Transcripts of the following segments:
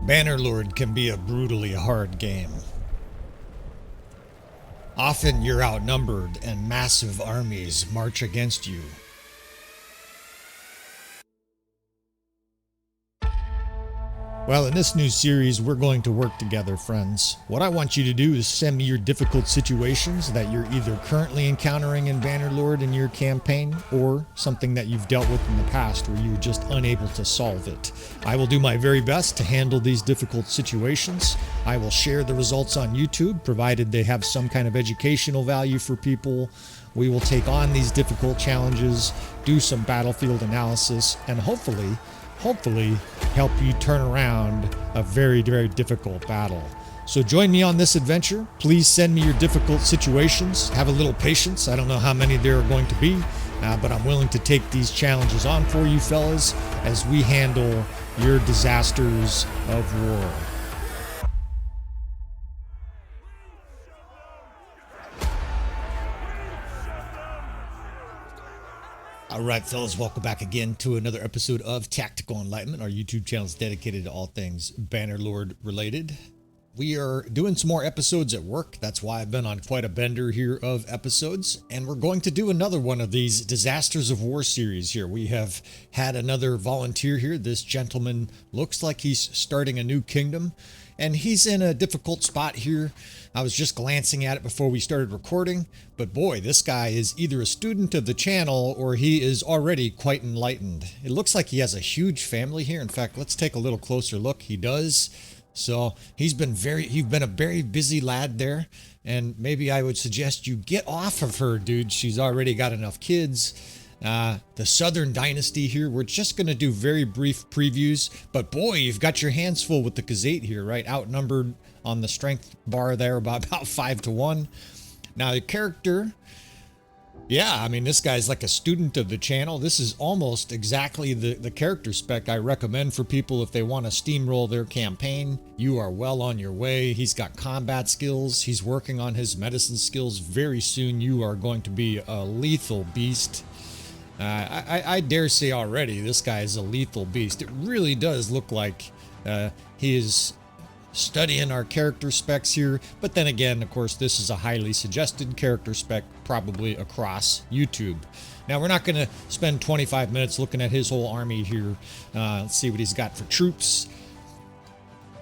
Bannerlord can be a brutally hard game. Often you're outnumbered and massive armies march against you. Well, in this new series, we're going to work together, friends. What I want you to do is send me your difficult situations that you're either currently encountering in Bannerlord in your campaign, or something that you've dealt with in the past where you were just unable to solve it. I will do my very best to handle these difficult situations. I will share the results on YouTube, provided they have some kind of educational value for people. We will take on these difficult challenges, do some battlefield analysis, and hopefully help you turn around a very, very difficult battle. So join me on this adventure. Please send me your difficult situations. Have a little patience. I don't know how many there are going to be, but I'm willing to take these challenges on for you fellas as we handle your disasters of war. Alright fellas, welcome back again to another episode of Tactical Enlightenment. Our YouTube channel is dedicated to all things Bannerlord related. We are doing some more episodes at work. That's why I've been on quite a bender here of episodes. And we're going to do another one of these Disasters of War series here. We have had another volunteer here. This gentleman looks like he's starting a new kingdom. And he's in a difficult spot here. I was just glancing at it before we started recording, but boy, this guy is either a student of the channel or he is already quite enlightened. It looks like he has a huge family here. In fact, let's take a little closer look. He does. So he's been a very busy lad there, and maybe I would suggest you get off of her, dude. She's already got enough kids. The Southern Dynasty here, we're just going to do very brief previews, but boy, you've got your hands full with the Khazate here, right? Outnumbered on the strength bar there about 5-1. Now the character, yeah, I mean, this guy's like a student of the channel. This is almost exactly the character spec I recommend for people if they want to steamroll their campaign. You are well on your way. He's got combat skills. He's working on his medicine skills. Very soon you are going to be a lethal beast. I dare say already this guy is a lethal beast. It really does look like he is studying our character specs here, but then again, of course, this is a highly suggested character spec probably across YouTube. Now, we're not going to spend 25 minutes looking at his whole army here. Let's see what he's got for troops.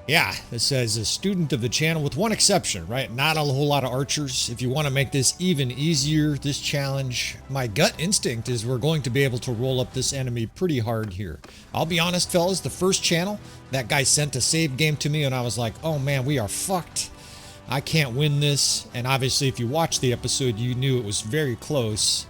Yeah, it says a student of the channel with one exception, right? Not a whole lot of archers. If you want to make this even easier, this challenge, my gut instinct is we're going to be able to roll up this enemy pretty hard here. I'll be honest, fellas, the first channel, that guy sent a save game to me and I was like, oh man, we are fucked. I can't win this. And obviously, if you watched the episode, you knew it was very close.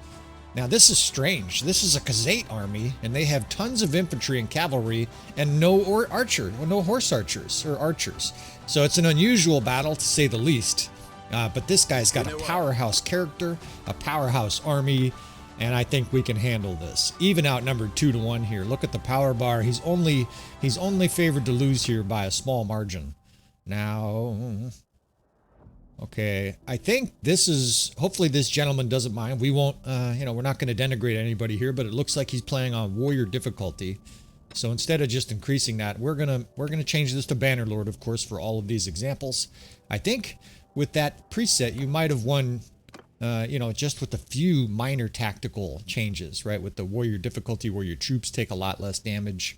Now, this is strange. This is a Khazate army, and they have tons of infantry and cavalry and no horse archers or archers. So it's an unusual battle, to say the least. But this guy's got a powerhouse character, a powerhouse army, and I think we can handle this. Even outnumbered 2-1 here. Look at the power bar. He's only favored to lose here by a small margin. Now, okay, I think this is, hopefully this gentleman doesn't mind. We won't, we're not going to denigrate anybody here, but it looks like he's playing on warrior difficulty. So instead of just increasing that, we're going to change this to Bannerlord, of course, for all of these examples. I think with that preset, you might have won, just with a few minor tactical changes, right? With the warrior difficulty where your troops take a lot less damage.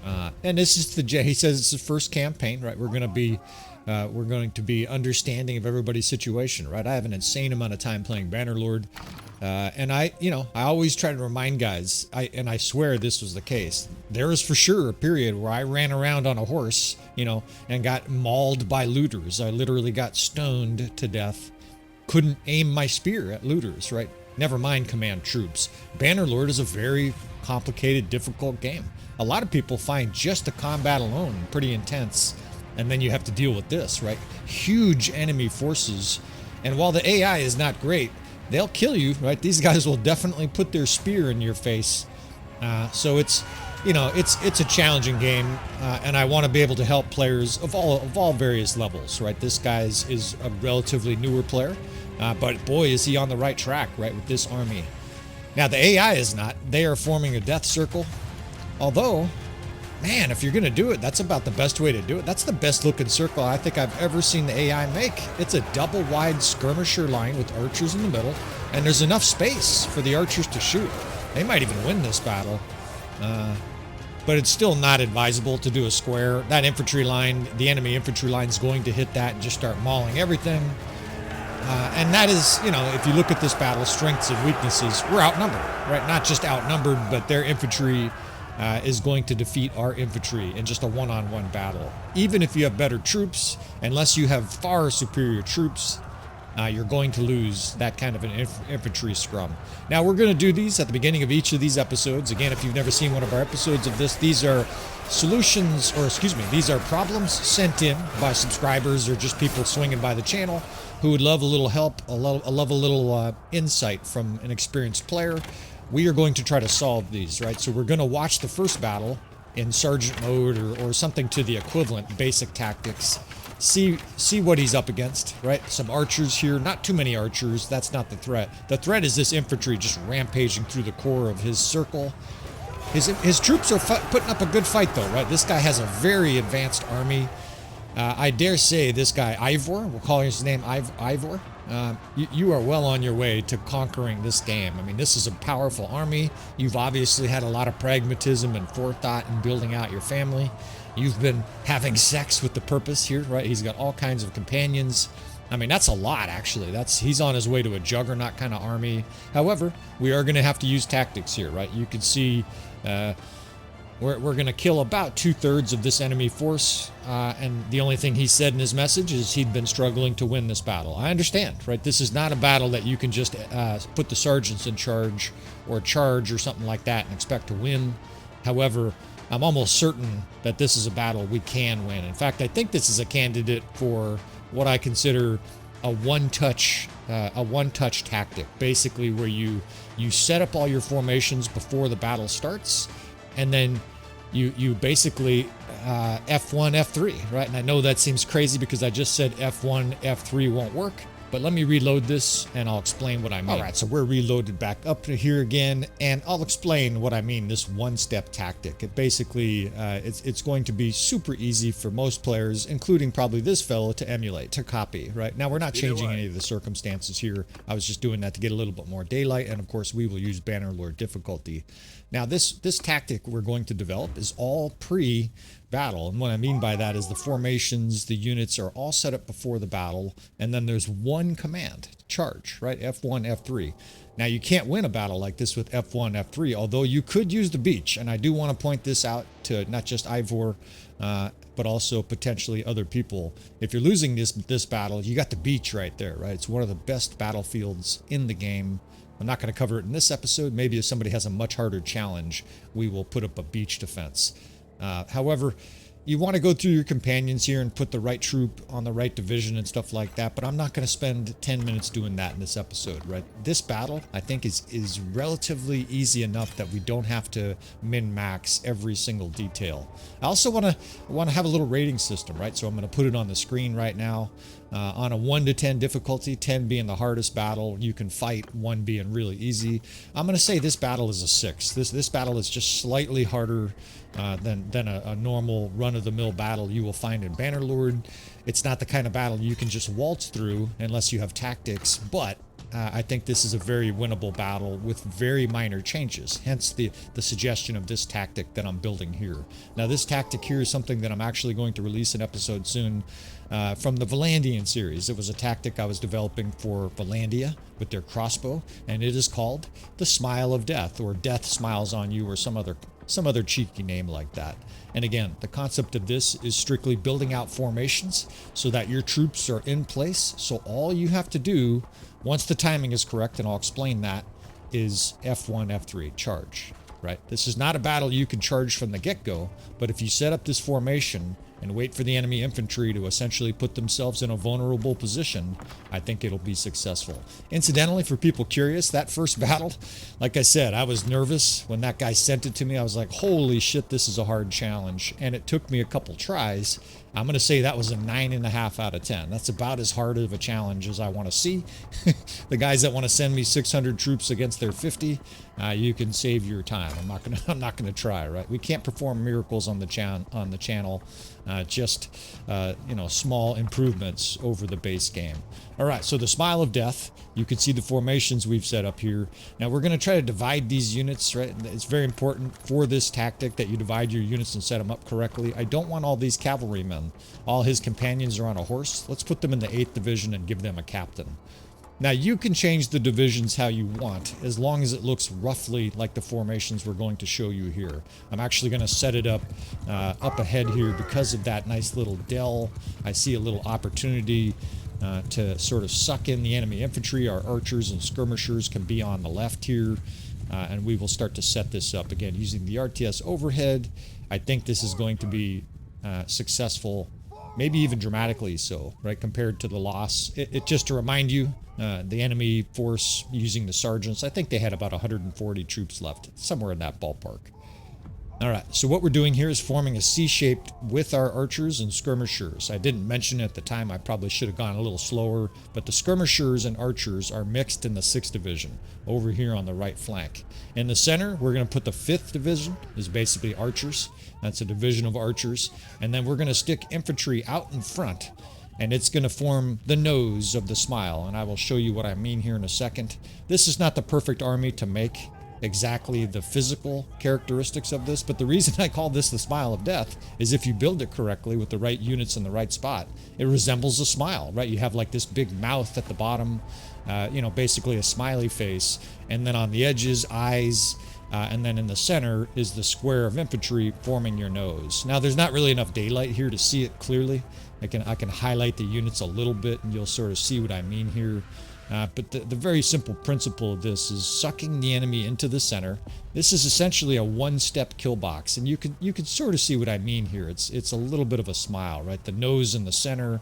And this is he says it's the first campaign, right? We're going to be understanding of everybody's situation, right? I have an insane amount of time playing Bannerlord, and I always try to remind guys, and I swear this was the case. There was for sure a period where I ran around on a horse, and got mauled by looters. I literally got stoned to death. Couldn't aim my spear at looters, right? Never mind command troops. Bannerlord is a very complicated, difficult game. A lot of people find just the combat alone pretty intense. And then you have to deal with this, right? Huge enemy forces. And while the AI is not great, they'll kill you, right? These guys will definitely put their spear in your face. So it's a challenging game. And I want to be able to help players of all various levels, right? This guy is a relatively newer player. But boy, is he on the right track, right? With this army. Now, the AI is not. They are forming a death circle. Although, man, if you're going to do it, that's about the best way to do it. That's the best looking circle I think I've ever seen the AI make. It's a double wide skirmisher line with archers in the middle, and there's enough space for the archers to shoot. They might even win this battle. But it's still not advisable to do a square. That infantry line, the enemy infantry line, is going to hit that and just start mauling everything. And that is, you know, if you look at this battle, strengths and weaknesses, we're outnumbered, right? Not just outnumbered, but their infantry is going to defeat our infantry in just a one-on-one battle. Even if you have better troops, unless you have far superior troops, you're going to lose that kind of an infantry scrum. Now, we're going to do these at the beginning of each of these episodes. Again, if you've never seen one of our episodes of this, these are solutions, or excuse me, these are problems sent in by subscribers or just people swinging by the channel who would love a little help, love a little insight from an experienced player. We are going to try to solve these, right? So we're going to watch the first battle in sergeant mode or something to the equivalent, basic tactics. See what he's up against, right? Some archers here, not too many archers. That's not the threat. The threat is this infantry just rampaging through the core of his circle. His troops are putting up a good fight, though, right? This guy has a very advanced army. I dare say this guy, Ivor, we'll call his name Ivor. You are well on your way to conquering this game. I mean, this is a powerful army. You've obviously had a lot of pragmatism and forethought in building out your family. You've been having sex with the purpose here, right? He's got all kinds of companions. I mean, that's a lot, actually. He's on his way to a juggernaut kind of army. However, we are going to have to use tactics here, right? You can see we're going to kill about 2/3 of this enemy force. And the only thing he said in his message is he'd been struggling to win this battle. I understand, right? This is not a battle that you can just put the sergeants in charge or charge or something like that and expect to win. However, I'm almost certain that this is a battle we can win. In fact, I think this is a candidate for what I consider a one-touch tactic, basically where you set up all your formations before the battle starts, and then you basically F1, F3, right? And I know that seems crazy because I just said F1, F3 won't work. But let me reload this and I'll explain what I mean. All right, so we're reloaded back up to here again, and I'll explain what I mean, this one-step tactic. It basically, it's going to be super easy for most players, including probably this fellow, to emulate, to copy, right? Now, we're not changing any of the circumstances here. I was just doing that to get a little bit more daylight, and of course, we will use Bannerlord difficulty. Now, this tactic we're going to develop is all pre-battle, and what I mean by that is the formations, the units are all set up before the battle, and then there's one command, charge, right? F1, F3. Now, you can't win a battle like this with F1, F3, although you could use the beach, and I do want to point this out to not just Ivor, but also potentially other people. If you're losing this battle, you got the beach right there, right? It's one of the best battlefields in the game. I'm not going to cover it in this episode. Maybe if somebody has a much harder challenge, we will put up a beach defense. However, you want to go through your companions here and put the right troop on the right division and stuff like that, but I'm not going to spend 10 minutes doing that in this episode, right? This battle, I think, is relatively easy enough that we don't have to min-max every single detail. I also want to have a little rating system, right? So I'm going to put it on the screen right now. On a 1 to 10 difficulty, 10 being the hardest battle you can fight, 1 being really easy. I'm going to say this battle is a 6. This battle is just slightly harder than a normal run-of-the-mill battle you will find in Bannerlord. It's not the kind of battle you can just waltz through unless you have tactics, but I think this is a very winnable battle with very minor changes, hence the suggestion of this tactic that I'm building here. Now, this tactic here is something that I'm actually going to release an episode soon from the Valandian series. It was a tactic I was developing for Valandia with their crossbow, and it is called the Smile of Death, or Death Smiles on You, or some other cheeky name like that. And again, the concept of this is strictly building out formations so that your troops are in place. So all you have to do, once the timing is correct, and I'll explain that, is F1, F3, charge, right? This is not a battle you can charge from the get-go, but if you set up this formation and wait for the enemy infantry to essentially put themselves in a vulnerable position, I think it'll be successful. Incidentally, for people curious, that first battle, like I said, I was nervous when that guy sent it to me. I was like, holy shit, this is a hard challenge. And it took me a couple tries. I'm going to say that was a 9.5 out of 10. That's about as hard of a challenge as I want to see. The guys that want to send me 600 troops against their 50, you can save your time. I'm not gonna try, right? We can't perform miracles on the channel. Just small improvements over the base game. All right, so the Smile of Death. You can see the formations we've set up here. Now we're going to try to divide these units, right? It's very important for this tactic that you divide your units and set them up correctly. I don't want all these cavalrymen. All his companions are on a horse. Let's put them in the 8th Division and give them a captain. Now you can change the divisions how you want, as long as it looks roughly like the formations we're going to show you here. I'm actually going to set it up ahead here because of that nice little dell. I see a little opportunity to sort of suck in the enemy infantry. Our archers and skirmishers can be on the left here, and we will start to set this up again using the RTS overhead. I think this is going to be successful, maybe even dramatically so, right, compared to the loss. It just to remind you, the enemy force using the sergeants, I think they had about 140 troops left, somewhere in that ballpark. All right, so what we're doing here is forming a C-shaped with our archers and skirmishers. I didn't mention at the time, I probably should have gone a little slower, but the skirmishers and archers are mixed in the 6th Division, over here on the right flank. In the center, we're going to put the 5th Division, is basically archers. That's a division of archers. And then we're going to stick infantry out in front, and it's going to form the nose of the Smile, and I will show you what I mean here in a second. This is not the perfect army to make exactly the physical characteristics of this, but the reason I call this the Smile of Death is if you build it correctly with the right units in the right spot, it resembles a smile, right? You have like this big mouth at the bottom, basically a smiley face, and then on the edges, eyes, and then in the center is the square of infantry forming your nose. Now there's not really enough daylight here to see it clearly. I can highlight the units a little bit and you'll sort of see what I mean here. But the very simple principle of this is sucking the enemy into the center. This is essentially a one-step kill box, and you can sort of see what I mean here. It's a little bit of a smile, right? The nose in the center.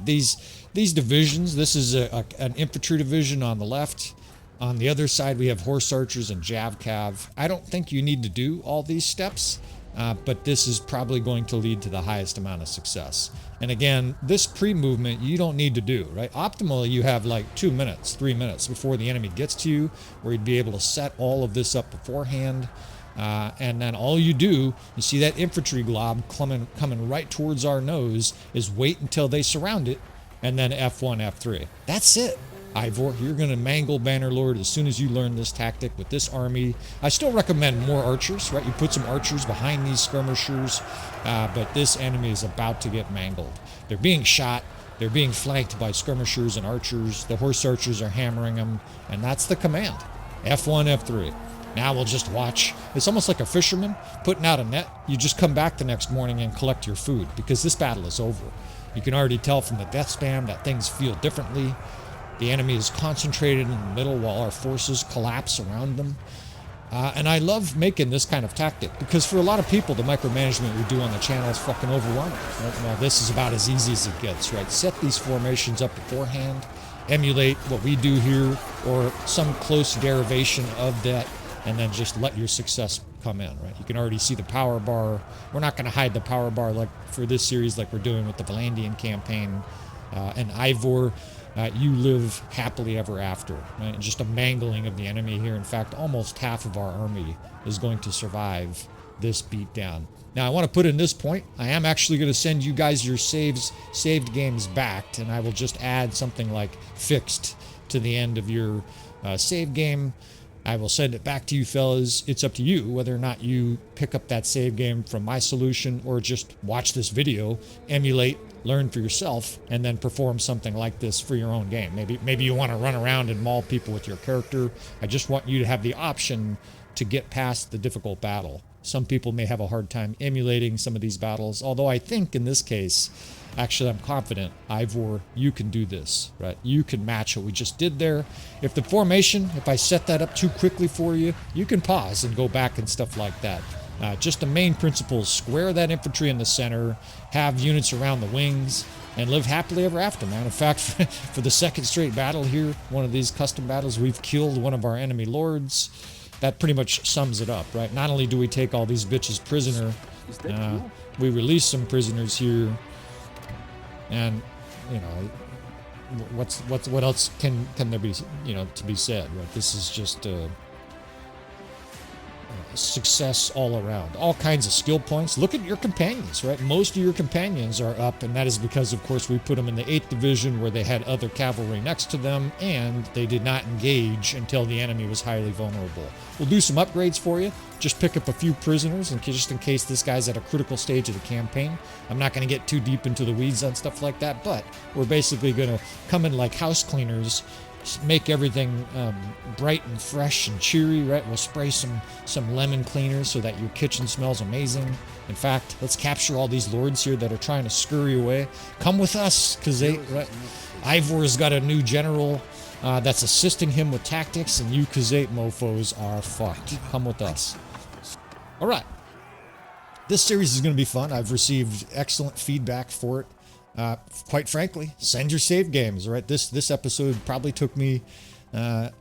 These divisions. This is an infantry division on the left. On the other side, we have horse archers and jav cav. I don't think you need to do all these steps, but this is probably going to lead to the highest amount of success. And again, this pre-movement you don't need to do, right? Optimally, you have like 2 minutes, 3 minutes before the enemy gets to you, where you'd be able to set all of this up beforehand. And then all you do, you see that infantry glob coming right towards our nose, is wait until they surround it, and then F1, F3. That's it. Ivor, you're going to mangle Bannerlord as soon as you learn this tactic with this army. I still recommend more archers, right? You put some archers behind these skirmishers, but this enemy is about to get mangled. They're being shot. They're being flanked by skirmishers and archers. The horse archers are hammering them, and that's the command. F1, F3. Now we'll just watch. It's almost like a fisherman putting out a net. You just come back the next morning and collect your food, because this battle is over. You can already tell from the death spam that things feel differently. The enemy is concentrated in the middle while our forces collapse around them. And I love making this kind of tactic because for a lot of people, the micromanagement we do on the channel is fucking overwhelming. Right? Well, this is about as easy as it gets, right? Set these formations up beforehand, emulate what we do here or some close derivation of that, and then just let your success come in, right? You can already see the power bar. We're not going to hide the power bar like for this series like we're doing with the Valandian campaign. And Ivor, you live happily ever after. Right? Just a mangling of the enemy here. In fact, almost half of our army is going to survive this beatdown. Now, I want to put in this point. I am actually going to send you guys your saved games back, and I will just add something like fixed to the end of your save game. I will send it back to you fellas. It's up to you whether or not you pick up that save game from my solution or just watch this video, emulate, learn for yourself, and then perform something like this for your own game. Maybe you want to run around and maul people with your character. I just want you to have the option to get past the difficult battle. Some people may have a hard time emulating some of these battles, although I think in this case, actually I'm confident, Ivor, you can do this, right? You can match what we just did there. If the formation, if I set that up too quickly for you, you can pause and go back and stuff like that. Just the main principles: square that infantry in the center, have units around the wings, and live happily ever after, man. In fact, for the second straight battle here, one of these custom battles, we've killed one of our enemy lords. That pretty much sums it up, right? Not only do we take all these bitches prisoner, we release some prisoners here, and you know, what else can there be, you know, to be said, right? This is just success all around. All kinds of skill points. Look at your companions, right? Most of your companions are up, and that is because, of course, we put them in the 8th Division where they had other cavalry next to them, and they did not engage until the enemy was highly vulnerable. We'll do some upgrades for you. Just pick up a few prisoners, and just in case this guy's at a critical stage of the campaign. I'm not going to get too deep into the weeds on stuff like that, but we're basically going to come in like house cleaners, make everything bright and fresh and cheery, right? We'll spray some lemon cleaners so that your kitchen smells amazing. In fact, let's capture all these lords here that are trying to scurry away. Come with us, because Ivor's got a new general that's assisting him with tactics, and you Khazate mofos are fucked. Come with us. All right. This series is going to be fun. I've received excellent feedback for it. Quite frankly, send your save games, right? This episode probably took me,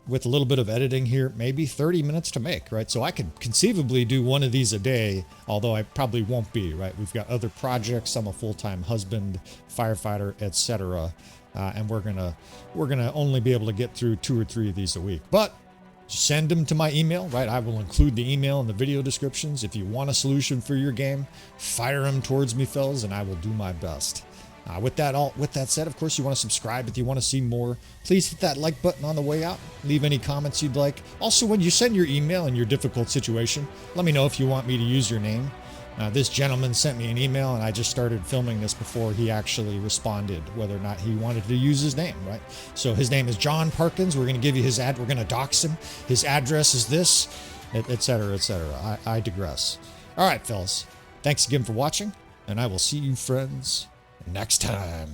with a little bit of editing here, maybe 30 minutes to make, right? So I could conceivably do one of these a day, although I probably won't be, right? We've got other projects. I'm a full-time husband, firefighter, etc. And we're gonna only be able to get through 2 or 3 of these a week. But send them to my email, right? I will include the email in the video descriptions. If you want a solution for your game, fire them towards me, fellas, and I will do my best. With that said, of course, you want to subscribe if you want to see more. Please hit that like button on the way out. Leave any comments you'd like. Also, when you send your email in your difficult situation, let me know if you want me to use your name. This gentleman sent me an email, and I just started filming this before he actually responded, whether or not he wanted to use his name, right? So his name is John Parkins. We're going to give you his ad. We're going to dox him. His address is this, etc., etc. I digress. All right, fellas. Thanks again for watching, and I will see you friends next time.